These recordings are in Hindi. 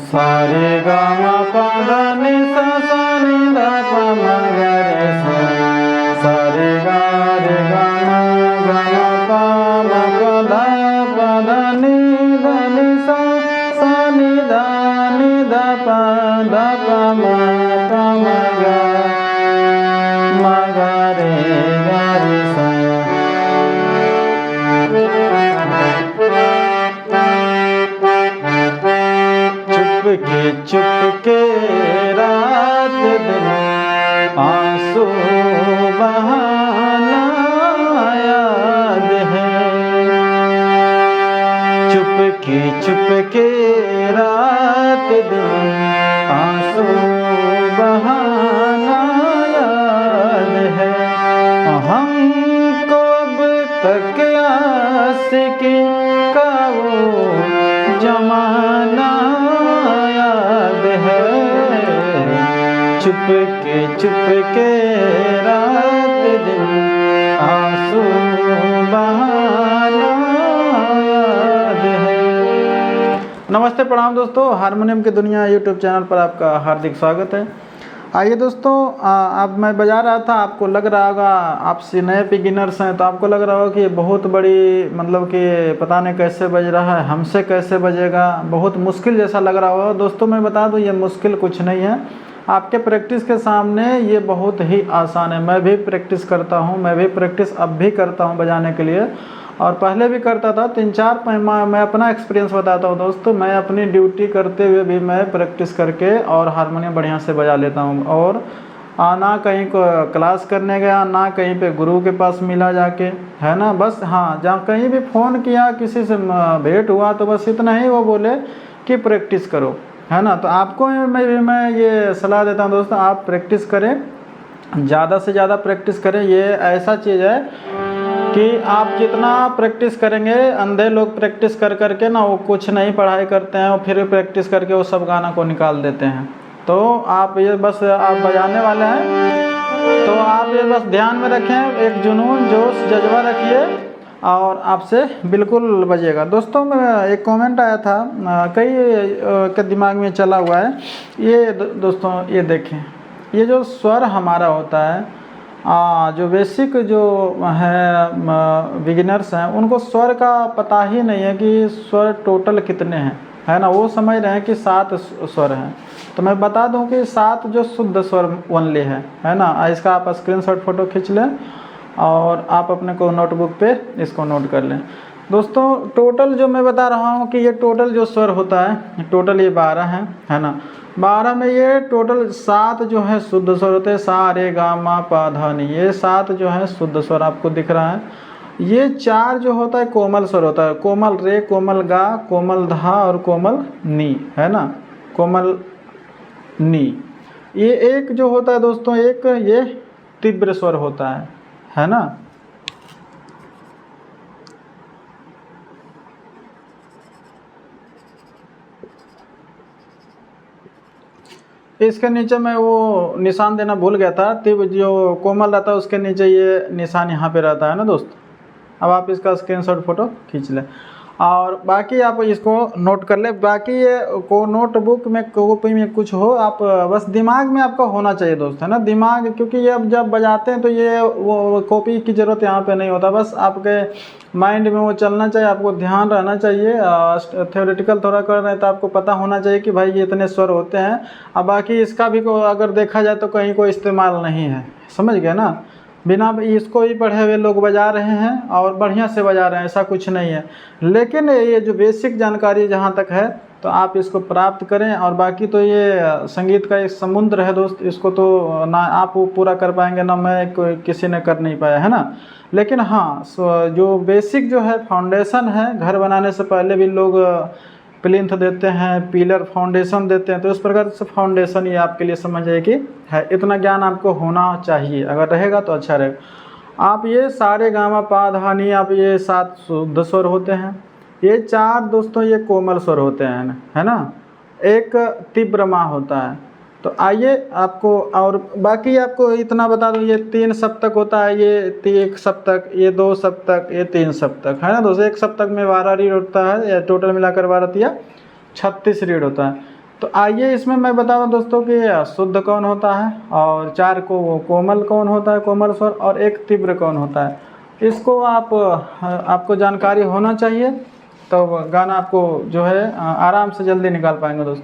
सारे गा मा पा धा नि सा सा नि धा पा मा गा रे सा सारे गा मा पा मा पा धा नि सा सा नि धा पा मा गा रे सा। चुपके रात दिन आंसू बहाना याद है। चुपके रात दिन आंसू बहाना याद है। हमको अब तक आशिकी का वो जमाना चुपके रात दिन आंसू बहाना याद है। नमस्ते प्रणाम दोस्तों, हारमोनियम की दुनिया यूट्यूब चैनल पर आपका हार्दिक स्वागत है। आइए दोस्तों, अब मैं बजा रहा था, आपको लग रहा होगा, आप नए बिगिनर्स हैं तो आपको लग रहा होगा कि ये बहुत बड़ी मतलब कि पता नहीं कैसे बज रहा है, हमसे कैसे बजेगा, बहुत मुश्किल जैसा लग रहा होगा। दोस्तों मैं बता दूं, ये मुश्किल कुछ नहीं है, आपके प्रैक्टिस के सामने ये बहुत ही आसान है। मैं भी प्रैक्टिस करता हूँ, मैं भी प्रैक्टिस अब भी करता हूँ बजाने के लिए, और पहले भी करता था। 3-4 मैं अपना एक्सपीरियंस बताता हूँ दोस्तों। मैं अपनी ड्यूटी करते हुए भी मैं प्रैक्टिस करके और हारमोनियम बढ़िया से बजा लेता हूँ, और ना कहीं को क्लास करने गया, ना कहीं पे गुरु के पास मिला जाके, है ना। बस हाँ, जहाँ कहीं भी फ़ोन किया, किसी से भेंट हुआ तो बस इतना ही वो बोले कि प्रैक्टिस करो, है ना। तो आपको मैं ये सलाह देता हूँ दोस्तों, आप प्रैक्टिस करें, ज़्यादा से ज़्यादा प्रैक्टिस करें। ये ऐसा चीज़ है कि आप जितना प्रैक्टिस करेंगे, अंधे लोग प्रैक्टिस कर करके ना वो कुछ नहीं पढ़ाई करते हैं और फिर प्रैक्टिस करके वो सब गाना को निकाल देते हैं। तो आप ये बस आप बजाने वाले हैं तो आप ये बस ध्यान में रखें, एक जुनून जोश जज्बा रखिए और आपसे बिल्कुल बजेगा। दोस्तों मैं एक कमेंट आया था, कई के दिमाग में चला हुआ है ये दोस्तों, ये देखें, ये जो स्वर हमारा होता है, जो बेसिक जो है बिगिनर्स हैं उनको स्वर का पता ही नहीं है कि स्वर टोटल कितने हैं, है ना। वो समझ रहे हैं कि 7 स्वर हैं। तो मैं बता दूं कि 7 जो शुद्ध स्वर ओनली है ना। इसका आप स्क्रीनशॉट फोटो खींच लें और आप अपने को नोटबुक पे इसको नोट कर लें। दोस्तों टोटल जो मैं बता रहा हूँ कि ये टोटल जो स्वर होता है, टोटल ये 12 है ना। 12 में ये टोटल 7 जो है शुद्ध स्वर होते हैं, सा रे गा मा पा धा नि, ये 7 जो है शुद्ध स्वर आपको दिख रहा है। ये 4 जो होता है कोमल स्वर होता है, कोमल रे, कोमल गा, कोमल धा और कोमल नी, है ना, कोमल नी। ये एक जो होता है दोस्तों, एक ये तीव्र स्वर होता है ना। इसके नीचे मैं वो निशान देना भूल गया था, तीव्र जो कोमल रहता है उसके नीचे ये निशान यहाँ पे रहता है ना दोस्त। अब आप इसका स्क्रीनशॉट फोटो खींच लें और बाकी आप इसको नोट कर ले। बाकी ये को नोटबुक में कॉपी में कुछ हो, आप बस दिमाग में आपका होना चाहिए दोस्त, है ना, दिमाग। क्योंकि ये अब जब बजाते हैं तो ये वो कॉपी की ज़रूरत यहाँ पे नहीं होता, बस आपके माइंड में वो चलना चाहिए, आपको ध्यान रहना चाहिए। थ्योरेटिकल थोड़ा कर रहे हैं तो आपको पता होना चाहिए कि भाई ये इतने स्वर होते हैं। अब बाकी इसका भी अगर देखा जाए तो कहीं कोई इस्तेमाल नहीं है, समझ गए ना। बिना इसको ही पढ़े हुए लोग बजा रहे हैं और बढ़िया से बजा रहे हैं, ऐसा कुछ नहीं है। लेकिन ये जो बेसिक जानकारी जहाँ तक है तो आप इसको प्राप्त करें। और बाकी तो ये संगीत का एक समुद्र है दोस्त, इसको तो ना आप पूरा कर पाएंगे ना मैं, कोई किसी ने कर नहीं पाया, है ना। लेकिन हाँ, जो बेसिक जो है फाउंडेशन है, घर बनाने से पहले भी लोग प्लिंथ देते हैं, पिलर फाउंडेशन देते हैं, तो इस प्रकार से फाउंडेशन ये आपके लिए समझिए कि है। इतना ज्ञान आपको होना चाहिए, अगर रहेगा तो अच्छा रहेगा। आप ये सारे गामा पा धा नि, आप ये 7 शुद्ध स्वर होते हैं, ये 4 दोस्तों ये कोमल स्वर होते हैं, है ना। एक तीव्र मा होता है। तो आइए आपको और बाकी आपको इतना बता दूं, ये 3 सप्तक होता है, ये 1 सप्तक, ये 2 सप्तक, ये 3 सप्तक, है ना दोस्तों। 1 सप्तक में 12 रीड होता है, या टोटल मिलाकर 12 या 36 रीड होता है। तो आइए इसमें मैं बता दूं दोस्तों कि शुद्ध कौन होता है और 4 को कोमल कौन होता है, कोमल स्वर, और 1 तीव्र कौन होता है। इसको आपको जानकारी होना चाहिए, तो गाना आपको जो है आराम से जल्दी निकाल पाएंगे दोस्त।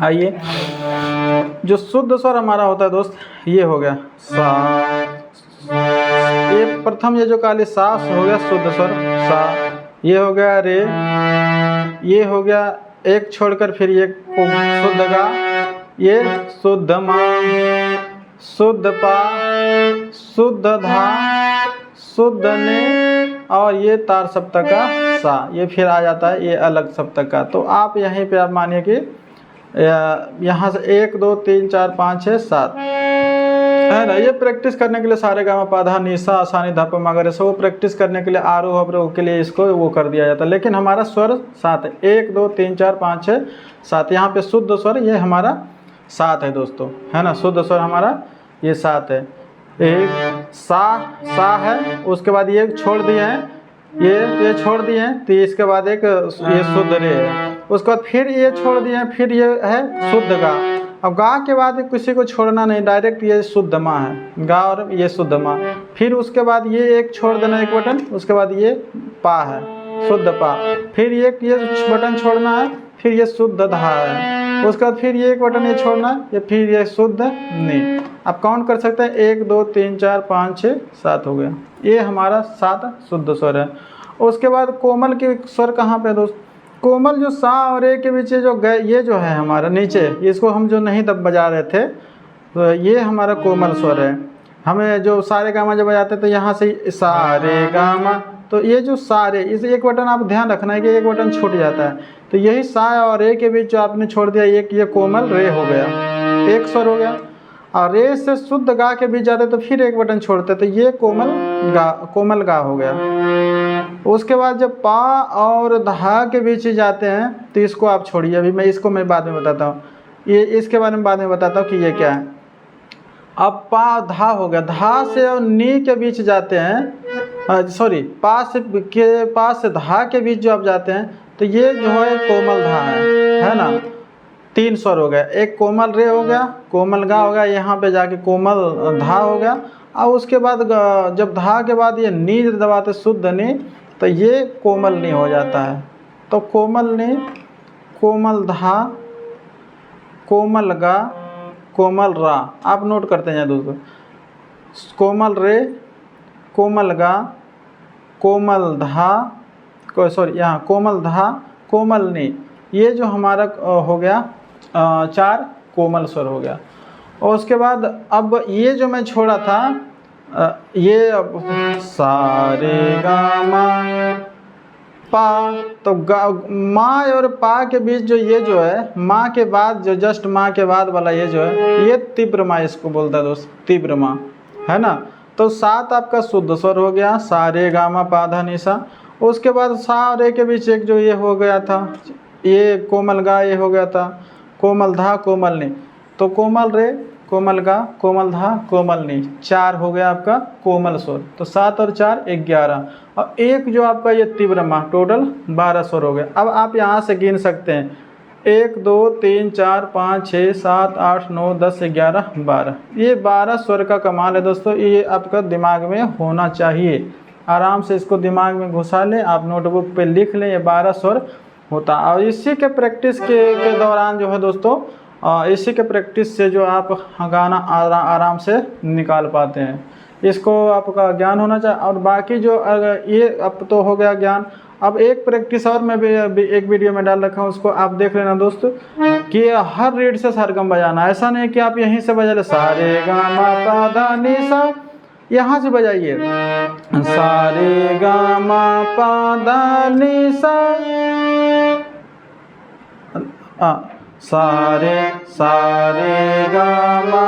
आइए, जो शुद्ध स्वर हमारा होता है दोस्त, ये हो गया सा, ये प्रथम ये जो काली सा हो गया शुद्ध स्वर सा, ये हो गया रे, ये हो गया एक छोड़कर फिर ये शुद्ध गा, ये शुद्ध मा, शुद्ध पा, शुद्ध धा, शुद्ध ने, और ये तार सप्तक का सा, ये फिर आ जाता है ये अलग सप्तक का। तो आप यहीं पे आप मानिए कि यहाँ से 1 2 3 4 5 6 7 है ना। ये प्रैक्टिस करने के लिए सारे गामा पाधा निशा आसानी धप मगर सब प्रैक्टिस करने के लिए आरोह अवरोह के लिए इसको वो कर दिया जाता है। लेकिन हमारा स्वर 7 है, 1 2 3 4 5 6 7। यहाँ पे शुद्ध स्वर ये हमारा 7 है दोस्तों, है ना। शुद्ध स्वर हमारा ये 7 है। एक सा है, उसके बाद ये छोड़ दिए हैं, ये छोड़ दिए हैं, तो इसके बाद एक ये शुद्ध रे है, उसके बाद फिर ये छोड़ दिए हैं, फिर ये है शुद्ध गा। अब गा के बाद किसी को छोड़ना नहीं, डायरेक्ट ये शुद्ध माँ है, गा और ये शुद्ध माँ। फिर उसके बाद ये एक छोड़ देना, एक बटन, उसके बाद ये पा है, शुद्ध पा। फिर ये बटन छोड़ना है, फिर ये शुद्ध धा है, उसके बाद फिर ये एक बटन ये छोड़ना है, ये फिर ये शुद्ध नी। आप काउंट कर सकते हैं 1 2 3 4 5 6 7 हो गया। ये हमारा 7 शुद्ध स्वर है। उसके बाद कोमल के स्वर कहाँ पे दोस्त? कोमल जो सा और ए के बीच जो गए, ये जो है हमारा नीचे, इसको हम जो नहीं तब बजा रहे थे, तो ये हमारा कोमल स्वर है। हमें जो सारे गामा जब बजाते तो यहाँ से सारे गामा, तो ये जो सारे, इस एक बटन आप ध्यान रखना है कि एक बटन छूट जाता है, तो यही सा और ए के बीच जो आपने छोड़ दिया, ये कोमल रे हो गया, एक स्वर हो गया। और रे से शुद्ध गा के बीच जाते तो फिर एक बटन छोड़ते, तो ये कोमल गा हो गया। उसके बाद जब पा और धा के बीच जाते हैं तो इसको आप छोड़िए, अभी मैं बाद में बताता हूँ, ये इसके बारे में बाद में बताता हूँ कि ये क्या है। अब पा धा हो गया, धा से और नी के बीच जाते हैं, सॉरी पा से धा के बीच जो आप जाते हैं, तो ये जो है कोमल धा है ना। 3 स्वर हो गया, एक कोमल रे हो गया, कोमल गा हो गया, यहाँ पे जाके कोमल धा हो गया। और उसके बाद जब धा के बाद ये नी दबाते शुद्ध नी, तो ये कोमल नी हो जाता है। तो कोमल नी, कोमल धा, कोमल गा, कोमल रा, आप नोट करते हैं दोस्तों। कोमल रे, कोमल गा, कोमल धा, सॉरी यहाँ कोमल धा, कोमल नी, ये जो हमारा हो गया 4 कोमल स्वर हो गया। और उसके बाद अब ये जो मैं छोड़ा था, ये अब सारे गामा पा, तो माँ और पा के बीच जो ये जो है, माँ के बाद जो जस्ट माँ के बाद वाला ये जो है, ये तीव्र माँ इसको बोलता है दोस्त, तीव्र माँ, है ना। तो 7 आपका शुद्ध स्वर हो गया, सारे गामा पा धा निशा। उसके बाद सा और ए के बीच एक जो ये हो गया था, ये कोमल गा, ये हो गया था कोमल धा, कोमल नी। तो कोमल रे, कोमल गा, कोमल धा, कोमल नी, 4 हो गया आपका कोमल स्वर। तो 7 और 4 11, और एक जो आपका ये तीव्र माँ, टोटल 12 स्वर हो गया। अब आप यहाँ से गिन सकते हैं 1 2 3 4 5 6 7 8 9 10 11 12। ये 12 स्वर का कमाल है दोस्तों, ये आपका दिमाग में होना चाहिए। आराम से इसको दिमाग में घुसा लें, आप नोटबुक पे लिख लें, ये 12 स्वर होता। और इसी के प्रैक्टिस के दौरान जो है दोस्तों, इसी के प्रैक्टिस से जो आप गाना आराम से निकाल पाते हैं। इसको आपका ज्ञान होना चाहिए। और बाकी जो ये अब तो हो गया ज्ञान, अब एक प्रैक्टिस और मैं भी एक वीडियो में डाल रखा हूँ, उसको आप देख लेना दोस्तों, कि हर रीड से सरगम बजाना। ऐसा नहीं कि आप यहीं से बजा ले सारे गा मा पा धा नि सा, यहाँ से बजाइए सारे गा मा पा धा नि सा, सारे सारे गा मा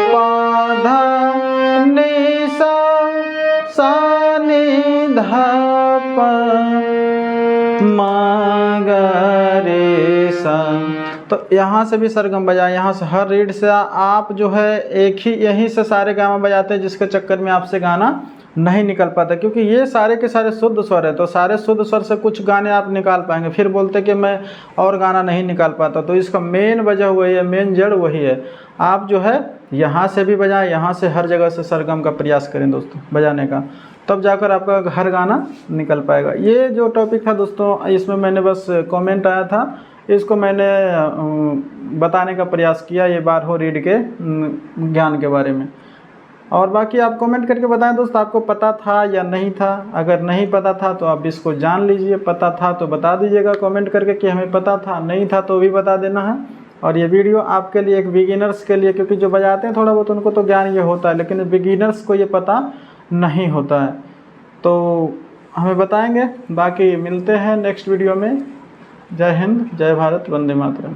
पा धा नि सा, सा नि धा पा मा गा रे सा। तो यहाँ से भी सरगम बजाएं, यहाँ से हर रीड से आप जो है एक ही यहीं से सारे गामा बजाते हैं, जिसके चक्कर में आपसे गाना नहीं निकल पाता, क्योंकि ये सारे के सारे शुद्ध स्वर है। तो सारे शुद्ध स्वर से कुछ गाने आप निकाल पाएंगे। फिर बोलते कि मैं और गाना नहीं निकाल पाता, तो इसका मेन वजह वही है, मेन जड़ वही है। आप जो है यहाँ से भी बजाएं, यहाँ से हर जगह से सरगम का प्रयास करें दोस्तों बजाने का, तब जाकर आपका हर गाना निकल पाएगा। ये जो टॉपिक था दोस्तों, इसमें मैंने बस कमेंट आया था, इसको मैंने बताने का प्रयास किया, ये बारहो रीड के ज्ञान के बारे में। और बाकी आप कमेंट करके बताएं दोस्तों, आपको पता था या नहीं था। अगर नहीं पता था तो आप इसको जान लीजिए, पता था तो बता दीजिएगा कमेंट करके कि हमें पता था, नहीं था तो भी बता देना है। और ये वीडियो आपके लिए, एक बिगिनर्स के लिए, क्योंकि जो बजाते हैं थोड़ा बहुत उनको तो ज्ञान ये होता है, लेकिन बिगिनर्स को ये पता नहीं होता है, तो हमें बताएंगे। बाकी मिलते हैं नेक्स्ट वीडियो में। जय हिंद, जय भारत, वंदे मातरम।